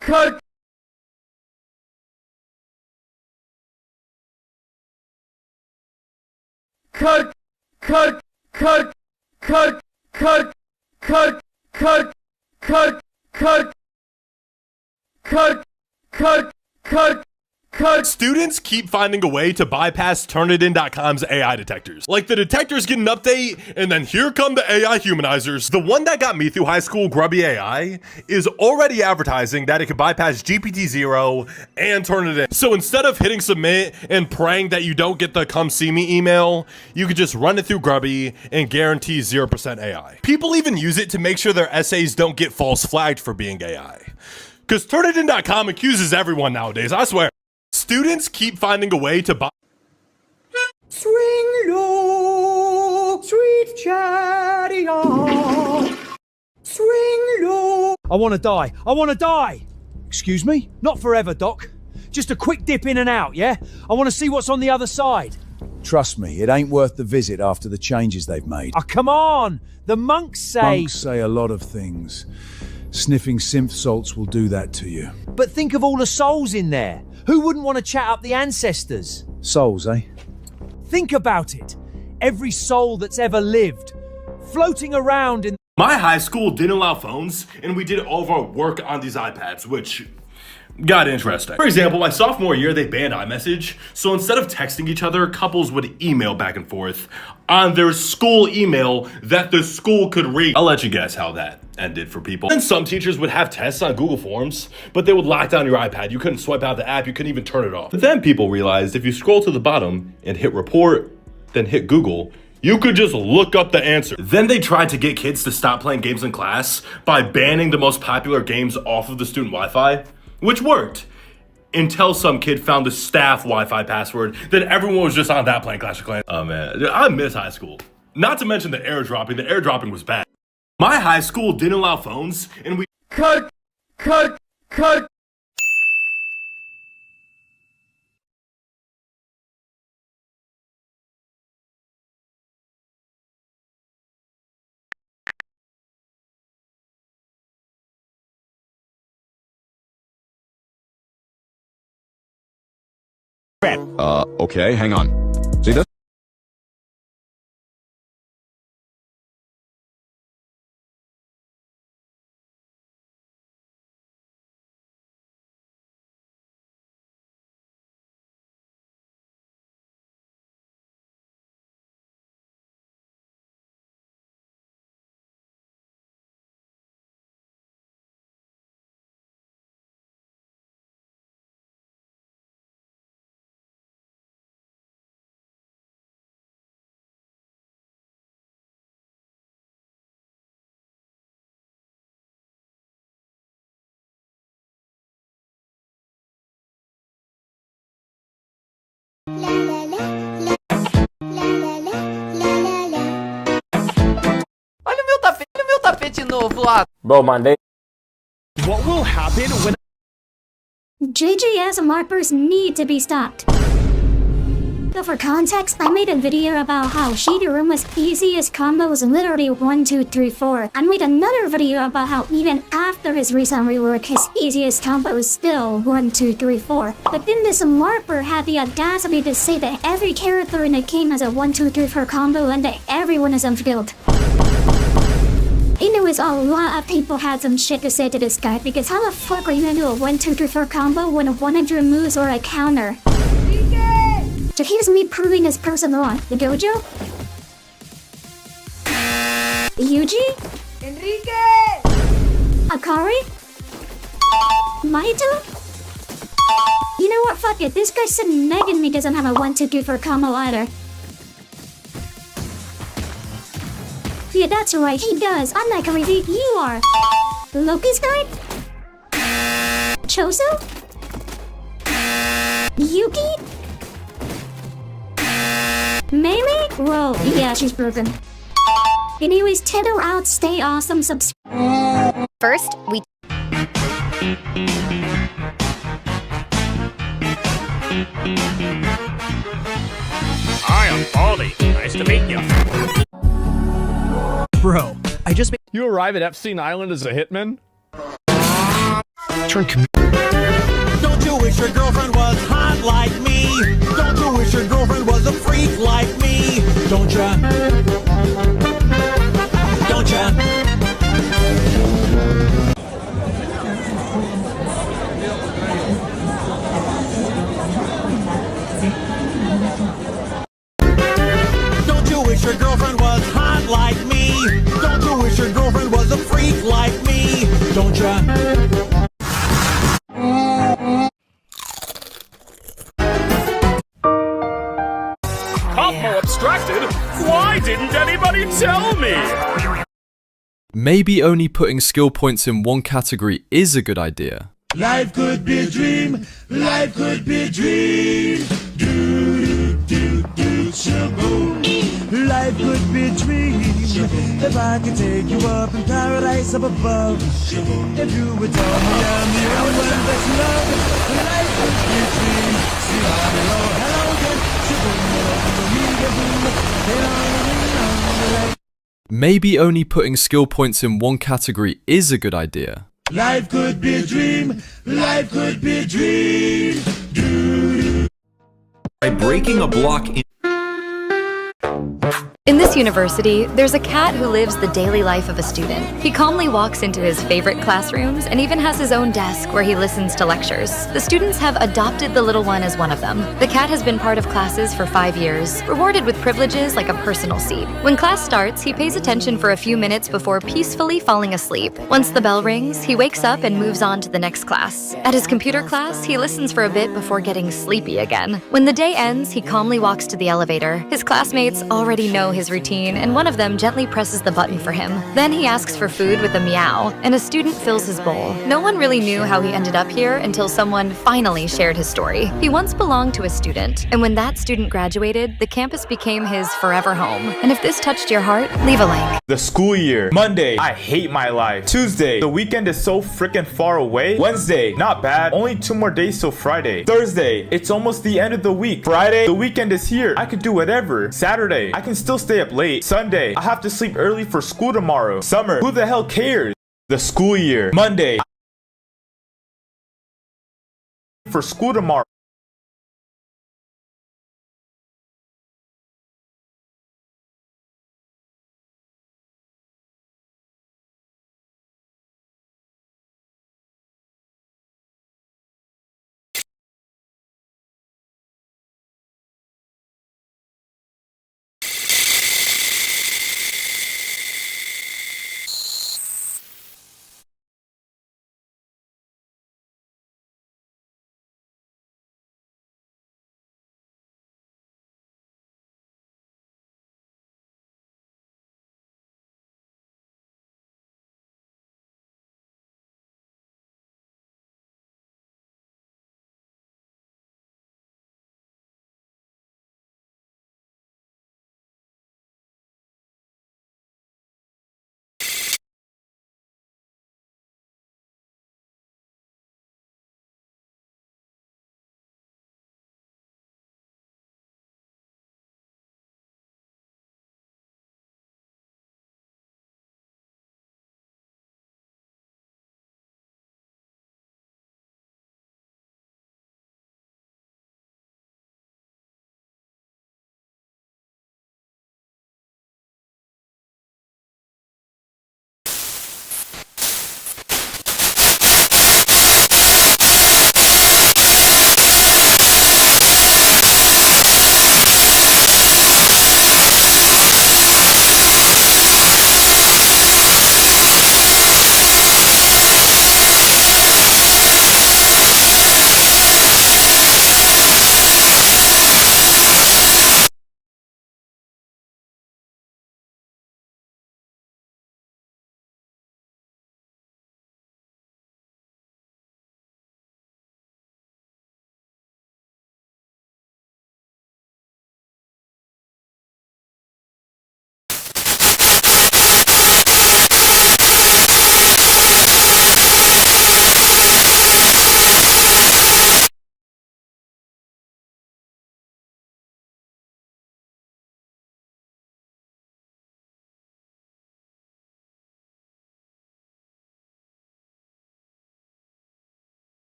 Cut! Cut! Cut! Cut! Cut! Cut! Cut! Cut! Cut! Cut! Cut! Cut! Cut! Students keep finding a way to bypass Turnitin.com's AI detectors. Like the detectors get an update, and then here come the AI humanizers. The one that got me through high school, Grubby AI, is already advertising that it can bypass GPT-0 and Turnitin. So instead of hitting submit and praying that you don't get the come see me email, you could just run it through Grubby and guarantee 0% AI. People even use it to make sure their essays don't get false flagged for being AI. Because Turnitin.com accuses everyone nowadays, I swear. Students keep finding a way to buy. Swing low, sweet chariot. Swing low. I want to die. I want to die. Excuse me? Not forever, Doc. Just a quick dip in and out, yeah? I want to see what's on the other side. Trust me, it ain't worth the visit after the changes they've made. Oh, come on! The monks say... Monks say a lot of things. Sniffing synth salts will do that to you. But think of all the souls in there. Who wouldn't want to chat up the ancestors? Souls, eh? Think about it. Every soul that's ever lived, floating around in... My high school didn't allow phones, and we did all of our work on these iPads, which got interesting. For example, my sophomore year, they banned iMessage, so instead of texting each other, couples would email back and forth on their school email that the school could read. I'll let you guess how that ended for people. And some teachers would have tests on Google Forms, but they would lock down your iPad. You couldn't swipe out the app, you couldn't even turn it off. But then people realized if you scroll to the bottom and hit report, then hit Google, You could just look up the answer. Then they tried to get kids to stop playing games in class by banning the most popular games off of the student Wi-Fi, which worked. Until some kid found the staff Wi-Fi password, then everyone was just on that playing Clash of Clans. Oh man, I miss high school. Not to mention the airdropping. The airdropping was bad. My high school didn't allow phones, and we cut. Okay, hang on. See this? Olha o meu tapete novo lá. Bro, mandei. What will happen when JJS markers need to be stopped. So for context, I made a video about how Shigeruma's easiest combo was literally 1, 2, 3, 4. I made another video about how even after his recent rework, his easiest combo is still 1, 2, 3, 4. But then this marker had the audacity to say that every character in the game has a 1, 2, 3, 4 combo and that everyone is unskilled. Anyways, a lot of people had some shit to say to this guy because how the fuck are you gonna do a 1, 2, 3, 4 combo when 100 moves or a counter? So here's me proving this person wrong. The dojo? Yuji? Enrique! Akari? Maito? You know what, fuck it. This guy sitting negging me doesn't have a 1, 2, 3, 4 combo either. Yeah, that's right, he does. I'm not gonna read you are. Loki's guide? Choso? Yuki? Melee? Whoa, yeah, she's broken. Anyways, Tittle out, stay awesome, First, we... I am Baldy. Nice to meet you. Bro, I just made... You arrive at Epstein Island as a hitman? Don't you wish your girlfriend was hot like me? Don't you wish your girlfriend was a freak like me? Don't ya? Don't ya? Don't you wish your girlfriend was hot like me? Don't you wish your girlfriend was a freak like me? Don't ya? Cosmo abstracted? Why didn't anybody tell me? Maybe only putting skill points in one category is a good idea. Life could be a dream. Life could be a dream. Do do do shaboom. Life could be a dream. If I could take you up in paradise up above. If you would tell me I'm the only one that's loved. Life could be a dream. See hello, hello again. Shaboom. Maybe only putting skill points in one category is a good idea. Life could be a dream. Life could be a dream. Do. By breaking a block in In this this university, there's a cat who lives the daily life of a student. He calmly walks into his favorite classrooms and even has his own desk where he listens to lectures. The students have adopted the little one as one of them. The cat has been part of classes for 5 years, rewarded with privileges like a personal seat. When class starts, he pays attention for a few minutes before peacefully falling asleep. Once the bell rings, he wakes up and moves on to the next class. At his computer class, he listens for a bit before getting sleepy again. When the day ends, he calmly walks to the elevator. His classmates already know his routine, and one of them gently presses the button for him. Then he asks for food with a meow, and a student fills his bowl. No one really knew how he ended up here until someone finally shared his story. He once belonged to a student, and when that student graduated, the campus became his forever home. And if this touched your heart, leave a like. The school year. Monday, I hate my life. Tuesday, the weekend is so freaking far away. Wednesday, not bad. Only 2 more days till Friday. Thursday, it's almost the end of the week. Friday, the weekend is here. I could do whatever. Saturday, I can still stay up late. Sunday, I have to sleep early for school tomorrow. Summer, who the hell cares? The school year. Monday, for school tomorrow.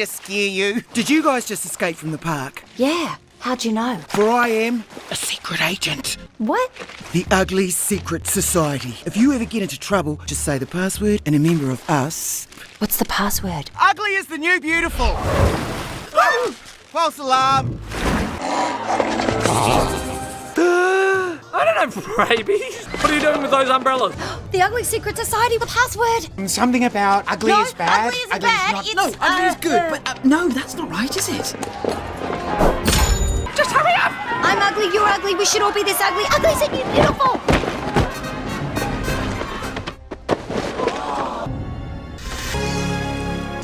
to scare you. Did you guys just escape from the park? Yeah. How'd you know? For I am a secret agent. What? The Ugly Secret Society. If you ever get into trouble, just say the password and a member of us. What's the password? Ugly is the new beautiful. False alarm. I don't know, rabies. What are you doing with those umbrellas? The Ugly Secret Society, the password. Something about ugly No, is bad. ugly isn't bad, Not, it's, no, ugly is good. But no, that's not right, is it? Just hurry up! I'm ugly, you're ugly, we should all be this ugly. Ugly's a new beautiful!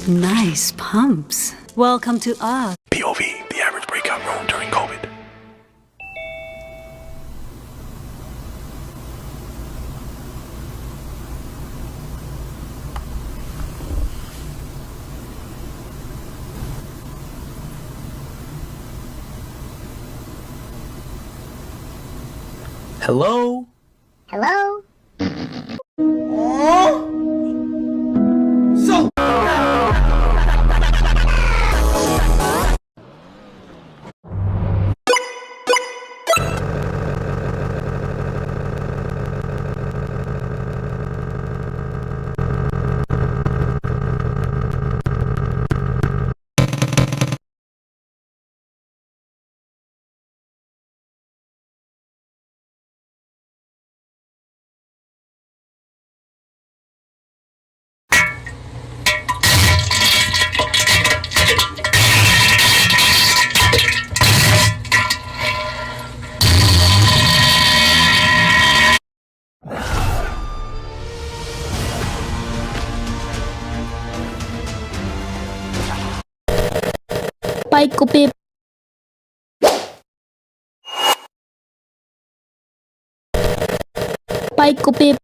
Nice pumps. Welcome to us. POV, the average breakout room during COVID. Hello? Hello? So. Bike ko, babe. Bike ko, babe.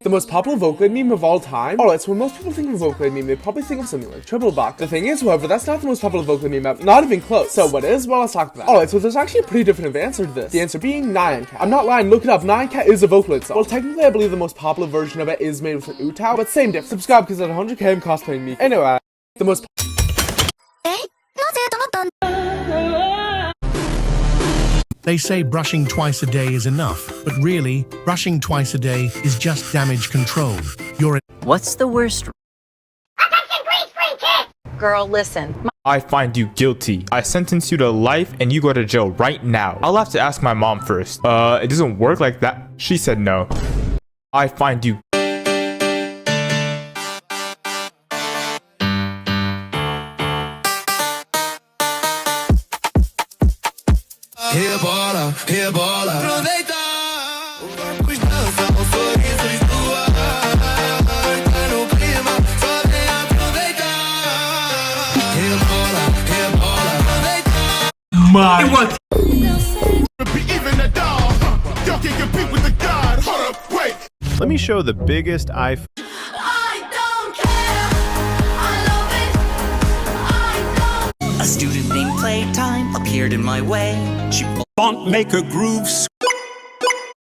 The most popular Vocaloid meme of all time? Alright, so when most people think of a Vocaloid meme, they probably think of something like Triple Buck. The thing is, however, that's not the most popular Vocaloid meme ever. Not even close. So what is? Well, let's talk about that. Alright, so there's actually a pretty different answer to this. The answer being Nyan Cat. I'm not lying, look it up. Nyan Cat is a Vocaloid song. Well, technically, I believe the most popular version of it is made with an Utao, but same difference. Subscribe because at 100k I'm cosplaying me. Anyway, the most They say brushing twice a day is enough, but really, brushing twice a day is just damage control. What's the worst? Girl, listen. I find you guilty. I sentence you to life and you go to jail right now. I'll have to ask my mom first. It doesn't work like that. She said no. I find you Rebola, rebola. Aproveita. No clima, só vem aproveitar. Rebola, rebola. Aproveita. Even a dog, y'all can compete with the god. Hold up, wait. Let me show the biggest iPhone. student named Playtime appeared in my way. She font maker grooves.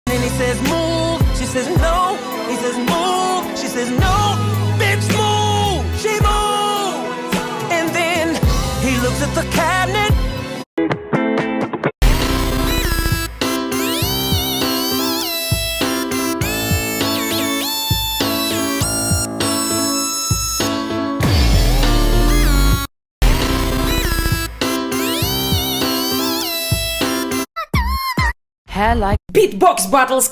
And he says move, she says no. He says move, she says no. Bitch move, she moves. And then he looks at the cabinet. Hair like beatbox battles.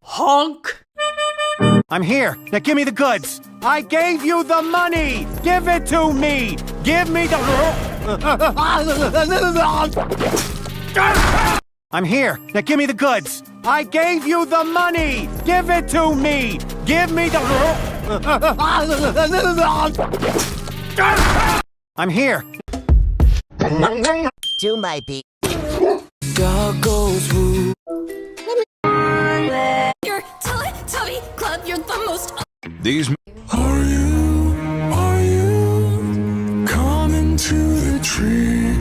Honk! I'm here. Now give me the goods. I gave you the money. Give it to me. Give me the... I'm here. Now give me the goods. I gave you the money. Give it to me. Give me the... I'm here. To my beat. Goggles woo. Your Tubby Club, you're the most. These. Are you coming to the tree?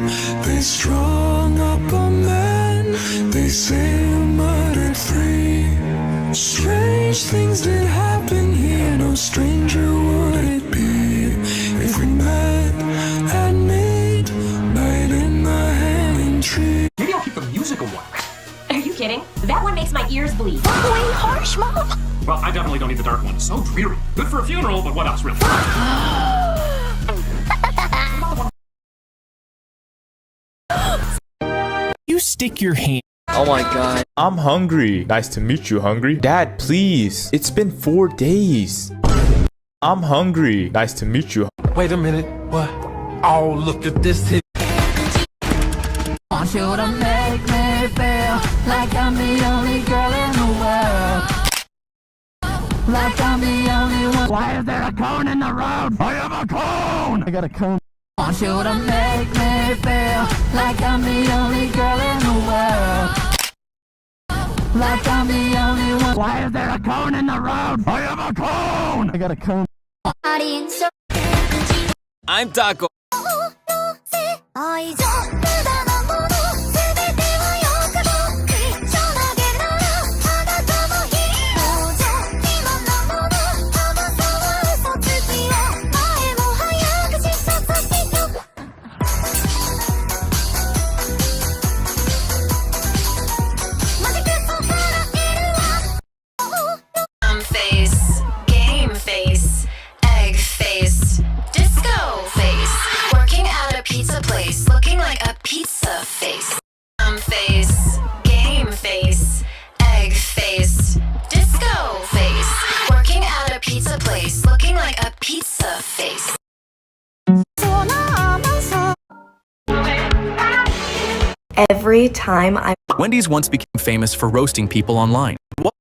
They strung up a man. They say you murdered 3. Strange things did happen here. No stranger would it be if we met at midnight in the hanging tree. Maybe I'll keep the musical one. Are you kidding? That one makes my ears bleed. Way harsh, Mom. Well, I definitely don't need the dark one. It's so dreary. Good for a funeral, but what else, really? You stick your hand. Oh my god. I'm hungry. Nice to meet you, hungry. Dad, please. It's been 4 days. I'm hungry. Nice to meet you. Wait a minute. What? Oh, look at this hit. Want you to make me feel like I'm the only girl in the world. Like I'm the only one. Why is there a cone in the road? I have a cone! I got a cone. Want you to make me feel like I'm the only girl in the world. Like I'm the only one. Why is there a cone in the road? I have a cone! I got a cone. I'm Taco. Face, game face, egg face, disco face, working at a pizza place, looking like a pizza face. Face, game face, egg face, disco face, working at a pizza place, looking like a pizza face. Every time I... Wendy's once became famous for roasting people online. What?